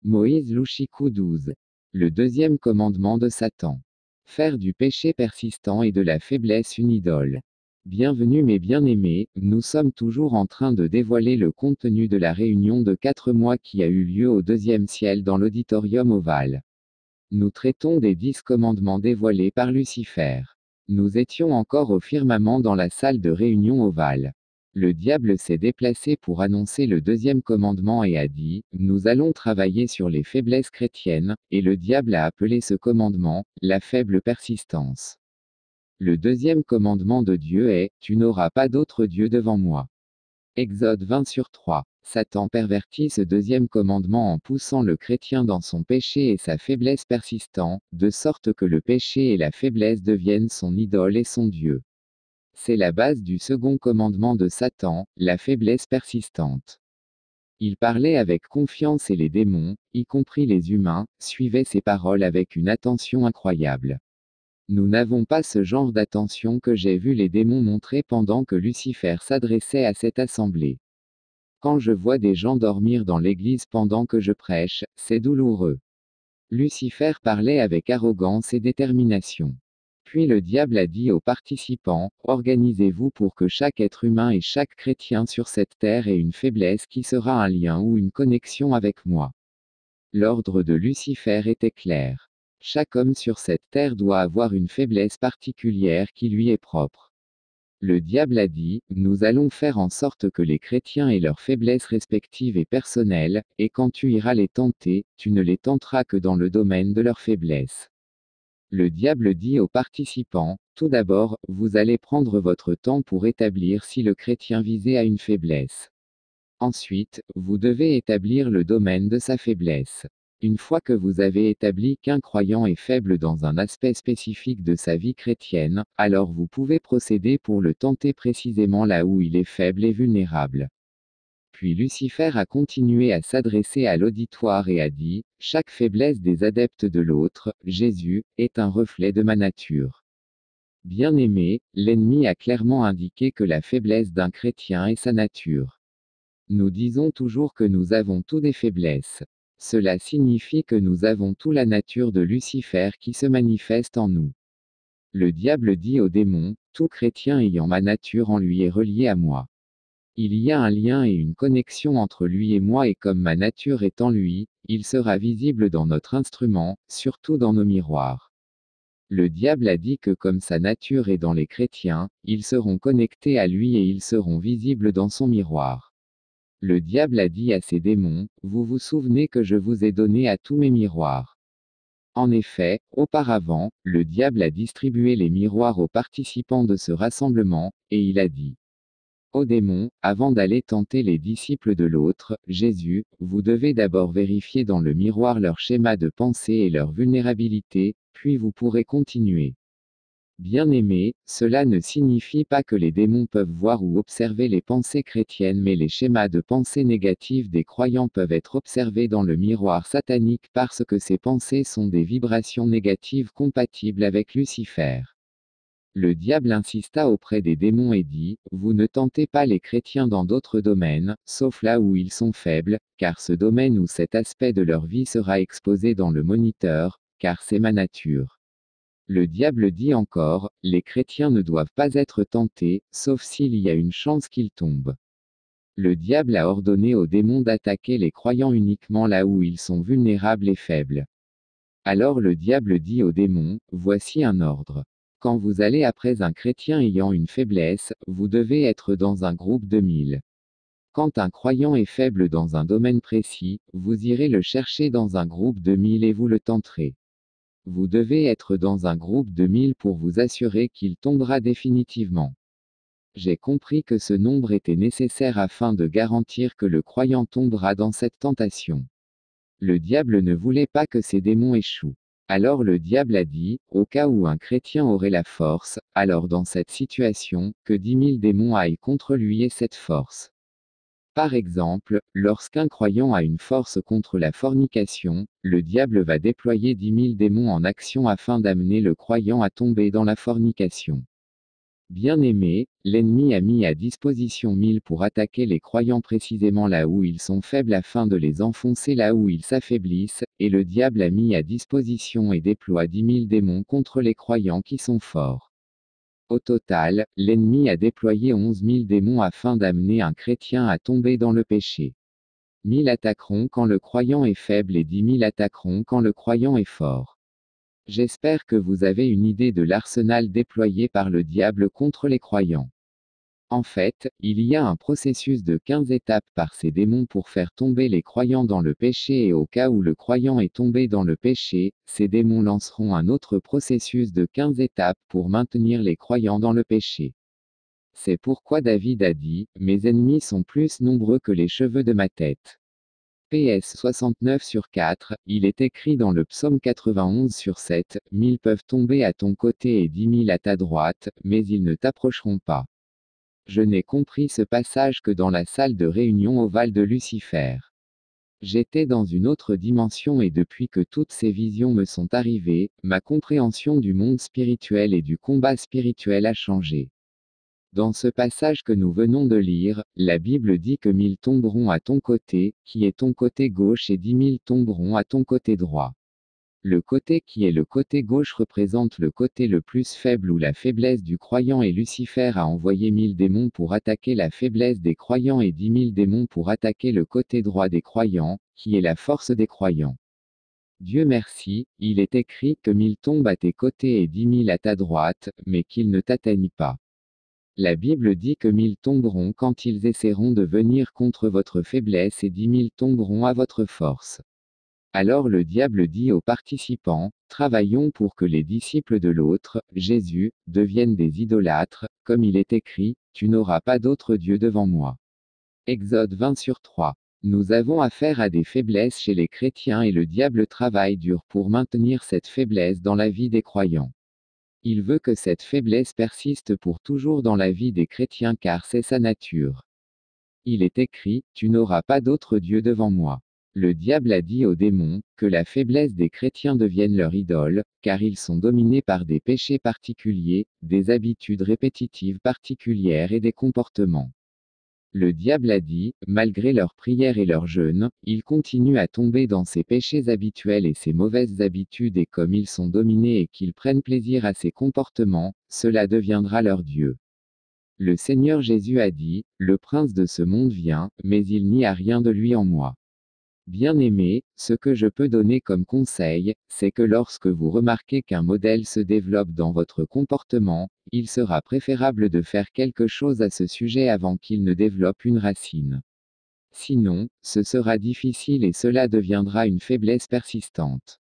Moïse Louchikou 12. Le deuxième commandement de Satan. Faire du péché persistant et de la faiblesse une idole. Bienvenue mes bien-aimés, nous sommes toujours en train de dévoiler le contenu de la réunion de 4 mois qui a eu lieu au deuxième ciel dans l'auditorium ovale. Nous traitons des 10 commandements dévoilés par Lucifer. Nous étions encore au firmament dans la salle de réunion ovale. Le diable s'est déplacé pour annoncer le deuxième commandement et a dit, nous allons travailler sur les faiblesses chrétiennes, et le diable a appelé ce commandement, la faible persistance. Le deuxième commandement de Dieu est, tu n'auras pas d'autre Dieu devant moi. Exode 20/3. Satan pervertit ce deuxième commandement en poussant le chrétien dans son péché et sa faiblesse persistant, de sorte que le péché et la faiblesse deviennent son idole et son Dieu. C'est la base du second commandement de Satan, la faiblesse persistante. Il parlait avec confiance et les démons, y compris les humains, suivaient ses paroles avec une attention incroyable. Nous n'avons pas ce genre d'attention que j'ai vu les démons montrer pendant que Lucifer s'adressait à cette assemblée. Quand je vois des gens dormir dans l'église pendant que je prêche, c'est douloureux. Lucifer parlait avec arrogance et détermination. Puis le diable a dit aux participants, organisez-vous pour que chaque être humain et chaque chrétien sur cette terre ait une faiblesse qui sera un lien ou une connexion avec moi. L'ordre de Lucifer était clair. Chaque homme sur cette terre doit avoir une faiblesse particulière qui lui est propre. Le diable a dit, nous allons faire en sorte que les chrétiens aient leurs faiblesses respectives et personnelles, et quand tu iras les tenter, tu ne les tenteras que dans le domaine de leurs faiblesses. Le diable dit aux participants, tout d'abord, vous allez prendre votre temps pour établir si le chrétien visé a une faiblesse. Ensuite, vous devez établir le domaine de sa faiblesse. Une fois que vous avez établi qu'un croyant est faible dans un aspect spécifique de sa vie chrétienne, alors vous pouvez procéder pour le tenter précisément là où il est faible et vulnérable. Puis Lucifer a continué à s'adresser à l'auditoire et a dit, chaque faiblesse des adeptes de l'autre, Jésus, est un reflet de ma nature. Bien-aimé, l'ennemi a clairement indiqué que la faiblesse d'un chrétien est sa nature. Nous disons toujours que nous avons tous des faiblesses. Cela signifie que nous avons tout la nature de Lucifer qui se manifeste en nous. Le diable dit au démon, tout chrétien ayant ma nature en lui est relié à moi. Il y a un lien et une connexion entre lui et moi et comme ma nature est en lui, il sera visible dans notre instrument, surtout dans nos miroirs. Le diable a dit que comme sa nature est dans les chrétiens, ils seront connectés à lui et ils seront visibles dans son miroir. Le diable a dit à ses démons, vous vous souvenez que je vous ai donné à tous mes miroirs. En effet, auparavant, le diable a distribué les miroirs aux participants de ce rassemblement, et il a dit aux démons, avant d'aller tenter les disciples de l'autre, Jésus, vous devez d'abord vérifier dans le miroir leur schéma de pensée et leur vulnérabilité, puis vous pourrez continuer. Bien-aimés, cela ne signifie pas que les démons peuvent voir ou observer les pensées chrétiennes mais les schémas de pensée négatives des croyants peuvent être observés dans le miroir satanique parce que ces pensées sont des vibrations négatives compatibles avec Lucifer. Le diable insista auprès des démons et dit, vous ne tentez pas les chrétiens dans d'autres domaines, sauf là où ils sont faibles, car ce domaine ou cet aspect de leur vie sera exposé dans le moniteur, car c'est ma nature. Le diable dit encore, les chrétiens ne doivent pas être tentés, sauf s'il y a une chance qu'ils tombent. Le diable a ordonné aux démons d'attaquer les croyants uniquement là où ils sont vulnérables et faibles. Alors le diable dit aux démons, voici un ordre. Quand vous allez après un chrétien ayant une faiblesse, vous devez être dans un groupe de 1000. Quand un croyant est faible dans un domaine précis, vous irez le chercher dans un groupe de 1000 et vous le tenterez. Vous devez être dans un groupe de 1000 pour vous assurer qu'il tombera définitivement. J'ai compris que ce nombre était nécessaire afin de garantir que le croyant tombera dans cette tentation. Le diable ne voulait pas que ces démons échouent. Alors le diable a dit, au cas où un chrétien aurait la force, alors dans cette situation, que 10 000 démons aillent contre lui et cette force. Par exemple, lorsqu'un croyant a une force contre la fornication, le diable va déployer 10 000 démons en action afin d'amener le croyant à tomber dans la fornication. Bien-aimés, l'ennemi a mis à disposition 1000 pour attaquer les croyants précisément là où ils sont faibles afin de les enfoncer là où ils s'affaiblissent, et le diable a mis à disposition et déploie 10 000 démons contre les croyants qui sont forts. Au total, l'ennemi a déployé 11 000 démons afin d'amener un chrétien à tomber dans le péché. 1000 attaqueront quand le croyant est faible et 10 000 attaqueront quand le croyant est fort. J'espère que vous avez une idée de l'arsenal déployé par le diable contre les croyants. En fait, il y a un processus de 15 étapes par ces démons pour faire tomber les croyants dans le péché et au cas où le croyant est tombé dans le péché, ces démons lanceront un autre processus de 15 étapes pour maintenir les croyants dans le péché. C'est pourquoi David a dit, mes ennemis sont plus nombreux que les cheveux de ma tête. PS 69/4, il est écrit dans le psaume 91/7, 1000 peuvent tomber à ton côté et 10 000 à ta droite, mais ils ne t'approcheront pas. Je n'ai compris ce passage que dans la salle de réunion ovale de Lucifer. J'étais dans une autre dimension et depuis que toutes ces visions me sont arrivées, ma compréhension du monde spirituel et du combat spirituel a changé. Dans ce passage que nous venons de lire, la Bible dit que 1000 tomberont à ton côté, qui est ton côté gauche et 10 000 tomberont à ton côté droit. Le côté qui est le côté gauche représente le côté le plus faible ou la faiblesse du croyant et Lucifer a envoyé 1000 démons pour attaquer la faiblesse des croyants et 10 000 démons pour attaquer le côté droit des croyants, qui est la force des croyants. Dieu merci, il est écrit que 1000 tombent à tes côtés et 10 000 à ta droite, mais qu'ils ne t'atteignent pas. La Bible dit que 1000 tomberont quand ils essaieront de venir contre votre faiblesse et 10 000 tomberont à votre force. Alors le diable dit aux participants, travaillons pour que les disciples de l'autre, Jésus, deviennent des idolâtres, comme il est écrit, tu n'auras pas d'autre Dieu devant moi. Exode 20/3. Nous avons affaire à des faiblesses chez les chrétiens et le diable travaille dur pour maintenir cette faiblesse dans la vie des croyants. Il veut que cette faiblesse persiste pour toujours dans la vie des chrétiens car c'est sa nature. Il est écrit, tu n'auras pas d'autre Dieu devant moi. Le diable a dit aux démons, que la faiblesse des chrétiens devienne leur idole, car ils sont dominés par des péchés particuliers, des habitudes répétitives particulières et des comportements. Le diable a dit, malgré leurs prières et leurs jeûnes, ils continuent à tomber dans ces péchés habituels et ces mauvaises habitudes et comme ils sont dominés et qu'ils prennent plaisir à ces comportements, cela deviendra leur Dieu. Le Seigneur Jésus a dit, le prince de ce monde vient, mais il n'y a rien de lui en moi. Bien-aimés, ce que je peux donner comme conseil, c'est que lorsque vous remarquez qu'un modèle se développe dans votre comportement, il sera préférable de faire quelque chose à ce sujet avant qu'il ne développe une racine. Sinon, ce sera difficile et cela deviendra une faiblesse persistante.